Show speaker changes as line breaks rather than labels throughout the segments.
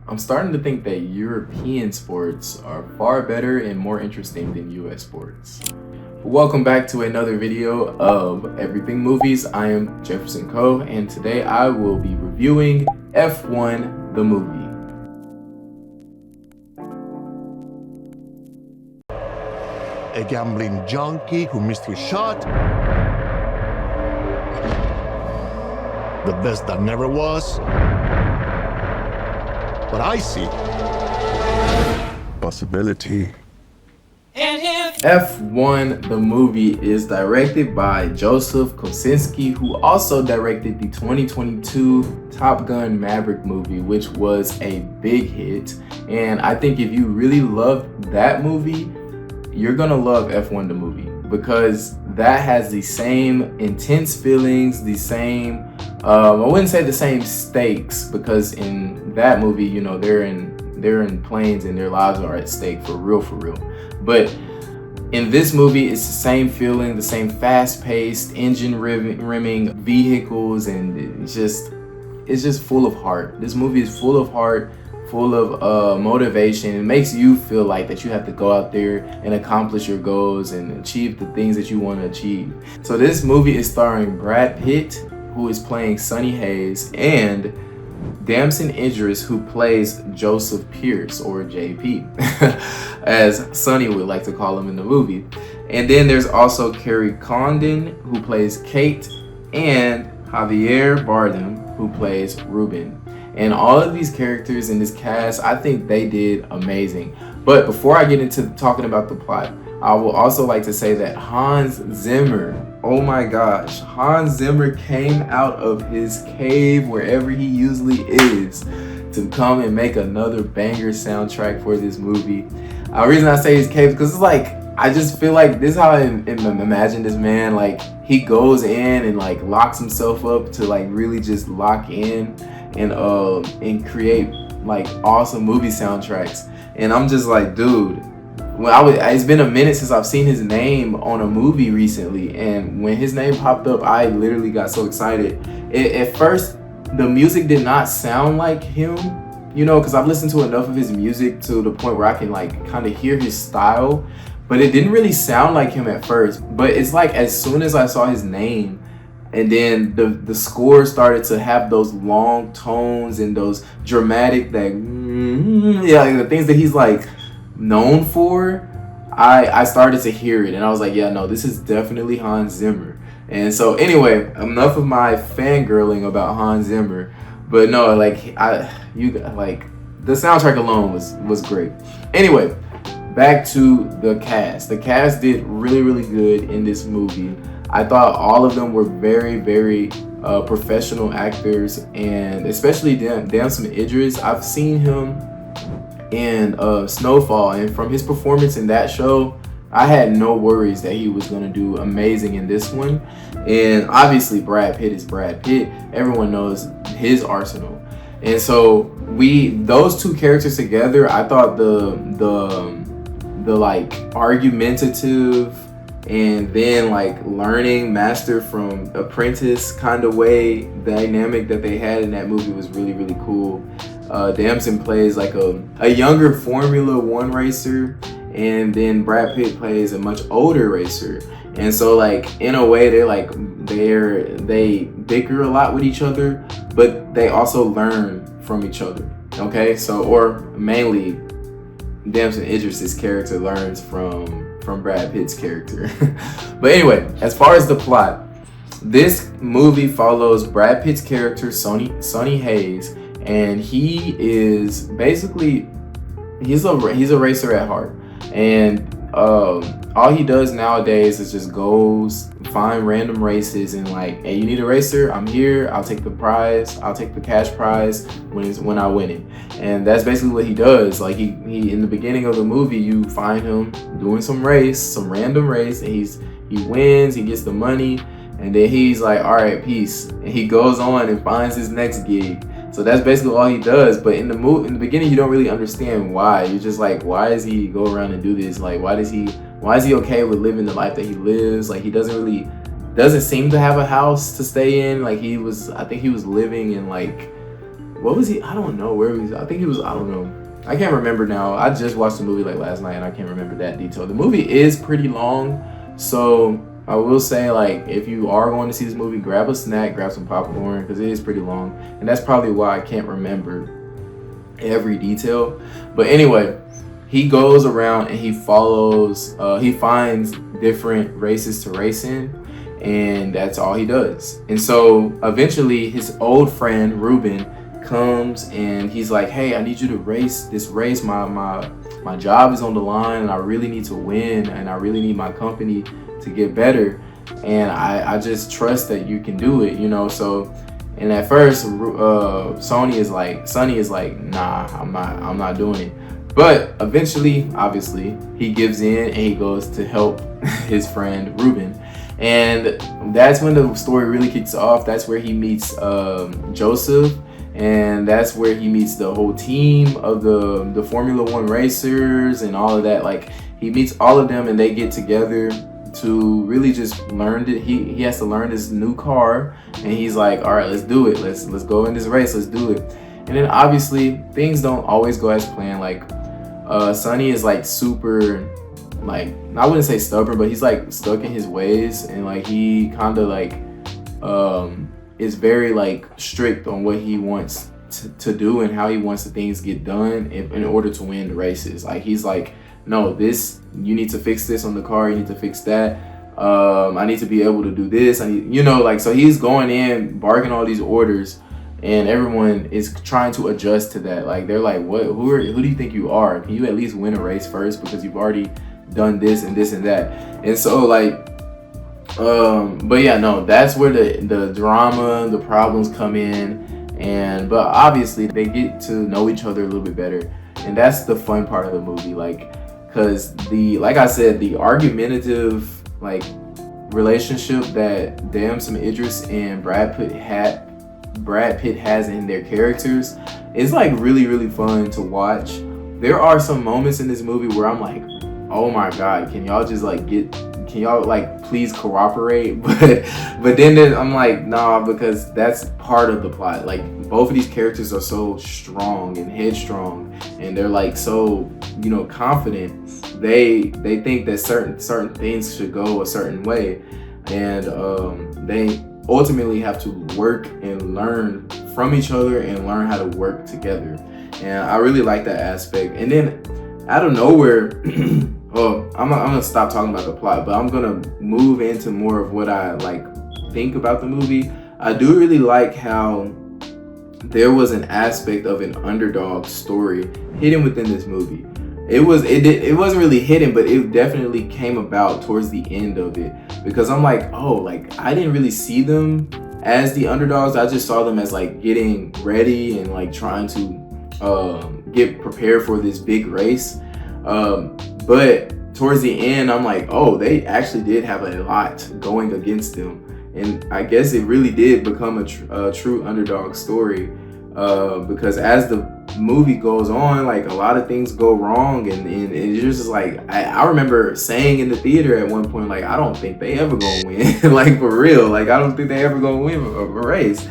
I'm starting to think that European sports are far better and more interesting than US sports. Welcome back to another video of Everything Movies. I am Jefferson Coe, and today I will be reviewing F1 the movie.
A gambling junkie who missed his shot. The best that never was. But I see possibility.
F1 the movie is directed by Joseph Kosinski, who also directed the 2022 Top Gun Maverick movie, which was a big hit. And I think if you really loved that movie, you're gonna love F1 the movie, because that has the same intense feelings, the same I wouldn't say the same stakes, because in that movie, you know, they're in planes and their lives are at stake for real. But in this movie, it's the same feeling, the same fast-paced, engine-rimming vehicles, and it's just full of heart. This movie is full of heart, full of motivation. It makes you feel like that you have to go out there and accomplish your goals and achieve the things that you want to achieve. So this movie is starring Brad Pitt, who is playing Sonny Hayes, and Damson Idris, who plays Joseph Pierce, or JP, as Sonny would like to call him in the movie. And then there's also Carrie Condon, who plays Kate, and Javier Bardem, who plays Ruben. And all of these characters in this cast, I think they did amazing. But before I get into talking about the plot, I will also like to say that Hans Zimmer, oh my gosh, Hans Zimmer came out of his cave, wherever he usually is, to come and make another banger soundtrack for this movie. The reason I say his cave is because it's like, I just feel like this is how I imagine this man. Like, he goes in and like locks himself up to like really just lock in and create like awesome movie soundtracks. And I'm just like, dude, it's been a minute since I've seen his name on a movie recently, and when his name popped up, I literally got so excited. At first, the music did not sound like him, you know, because I've listened to enough of his music to the point where I can like kind of hear his style, but it didn't really sound like him at first. But it's like as soon as I saw his name, and then the score started to have those long tones and those dramatic, like the things that he's like known for, I started to hear it, and I was like, yeah, no, this is definitely Hans Zimmer. And so anyway, enough of my fangirling about Hans Zimmer, but no, like the soundtrack alone was great. Anyway, back to the cast. The cast did really good in this movie. I thought all of them were very professional actors, and especially Damson Idris. I've seen him in Snowfall, and from his performance in that show, I had no worries that he was going to do amazing in this one. And obviously Brad Pitt is Brad Pitt. Everyone knows his arsenal. And so those two characters together, I thought the like argumentative and then like learning master from apprentice kind of way dynamic that they had in that movie was really cool. Damson plays like a younger Formula One racer, and then Brad Pitt plays a much older racer. And so like in a way they bicker a lot with each other, but they also learn from each other. Okay, so or mainly Damson Idris' character learns from Brad Pitt's character. But anyway, as far as the plot, this movie follows Brad Pitt's character Sonny Hayes, and he is basically he's a racer at heart, and all he does nowadays is just goes find random races and like, hey, you need a racer? I'm here. I'll take the prize. I'll take the cash prize when I win it. And that's basically what he does. Like he in the beginning of the movie, you find him doing some random race, and he wins. He gets the money, and then he's like, all right, peace. And he goes on and finds his next gig. So that's basically all he does. But in the beginning, you don't really understand why. You're just like, why does he go around and do this? Like, why is he okay with living the life that he lives? Like, he doesn't seem to have a house to stay in. Like, I think he was living in like what was he? I don't know where he was. I think he was, I don't know. I can't remember now. I just watched the movie like last night and I can't remember that detail. The movie is pretty long, so I will say, like, if you are going to see this movie, grab a snack, grab some popcorn, because it is pretty long, and that's probably why I can't remember every detail. But anyway, he goes around and he follows, he finds different races to race in, and that's all he does. And so eventually his old friend Ruben comes and he's like, hey, I need you to race this race. My job is on the line and I really need to win and I really need my company to get better, and I just trust that you can do it, you know. So, and at first Sonny is like, nah, I'm not doing it. But eventually, obviously, he gives in and he goes to help his friend Ruben. And that's when the story really kicks off. That's where he meets Joseph, and that's where he meets the whole team of the Formula One racers and all of that. Like, he meets all of them and they get together to really just learn it. He has to learn this new car, and he's like, all right, let's do it. Let's go in this race. Let's do it. And then obviously things don't always go as planned. Like, Sonny is like super, like, I wouldn't say stubborn, but he's like stuck in his ways, and like he kind of like is very like strict on what he wants to do and how he wants the things get done in order to win the races. Like, he's like, no, this, you need to fix this on the car, you need to fix that, I need to be able to do this, I need, you know, like, so he's going in barking all these orders, and everyone is trying to adjust to that. Like, they're like, what, who do you think you are? Can you at least win a race first, because you've already done this and this and that? And so like, but yeah, no, that's where the drama, the problems come in. And but obviously they get to know each other a little bit better, and that's the fun part of the movie. Like, because like I said, the argumentative like relationship that Damson Idris and Brad Pitt has in their characters is like really fun to watch. There are some moments in this movie where I'm like, oh my god, can y'all just like can y'all like please cooperate? But then I'm like, nah, because that's part of the plot. Like, both of these characters are so strong and headstrong, and they're like so, you know, confident. They think that certain things should go a certain way, and they ultimately have to work and learn from each other and learn how to work together. And I really like that aspect. And then out of nowhere, well, I'm gonna stop talking about the plot, but I'm gonna move into more of what I like think about the movie. I do really like how there was an aspect of an underdog story hidden within this movie. It wasn't really hidden, but it definitely came about towards the end of it, because I'm like, oh, like, I didn't really see them as the underdogs. I just saw them as like getting ready and like trying to get prepared for this big race. But towards the end, I'm like, oh, they actually did have a lot going against them. And I guess it really did become a true underdog story, because as the movie goes on, like, a lot of things go wrong, and it's just like, I remember saying in the theater at one point, like, I don't think they ever gonna win. Like, for real, like, I don't think they ever gonna win a race.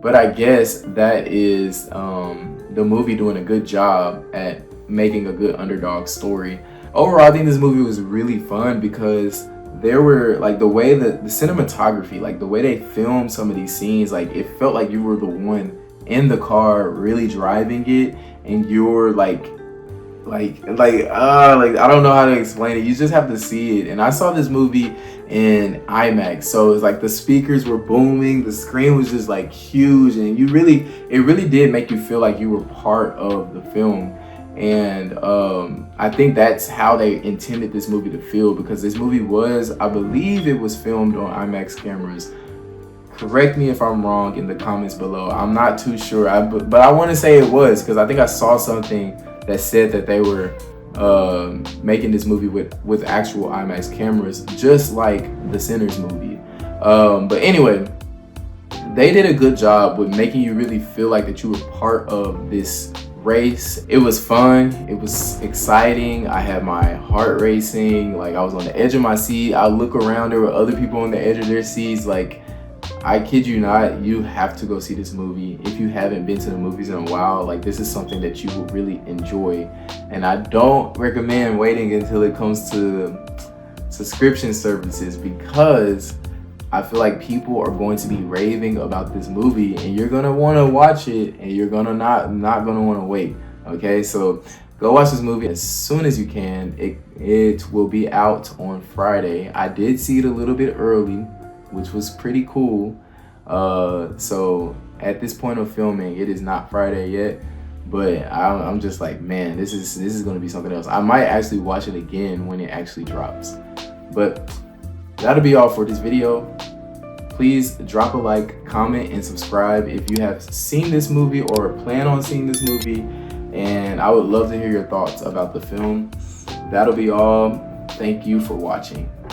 But I guess that is the movie doing a good job at making a good underdog story. Overall, I think this movie was really fun, because there were like the way that the cinematography, like the way they filmed some of these scenes, like it felt like you were the one in the car really driving it, and you're like I don't know how to explain it. You just have to see it. And I saw this movie in IMAX, so it's like the speakers were booming, the screen was just like huge, and it really did make you feel like you were part of the film. And I think that's how they intended this movie to feel, because this movie was, I believe it was filmed on IMAX cameras. Correct me if I'm wrong in the comments below. I'm not too sure, but I want to say it was, because I think I saw something that said that they were making this movie with actual IMAX cameras, just like the Sinners movie. But anyway, they did a good job with making you really feel like that you were part of this race. It was fun, it was exciting, I had my heart racing, like I was on the edge of my seat. I look around, there were other people on the edge of their seats. Like, I kid you not, you have to go see this movie. If you haven't been to the movies in a while, like, this is something that you will really enjoy. And I don't recommend waiting until it comes to subscription services, because I feel like people are going to be raving about this movie, and you're gonna want to watch it, and you're gonna not gonna want to wait. Okay, so go watch this movie as soon as you can. It will be out on Friday. I did see it a little bit early, which was pretty cool. So at this point of filming, it is not Friday yet, but I'm just like, man, this is gonna be something else. I might actually watch it again when it actually drops. But that'll be all for this video. Please drop a like, comment, and subscribe if you have seen this movie or plan on seeing this movie, and I would love to hear your thoughts about the film. That'll be all. Thank you for watching.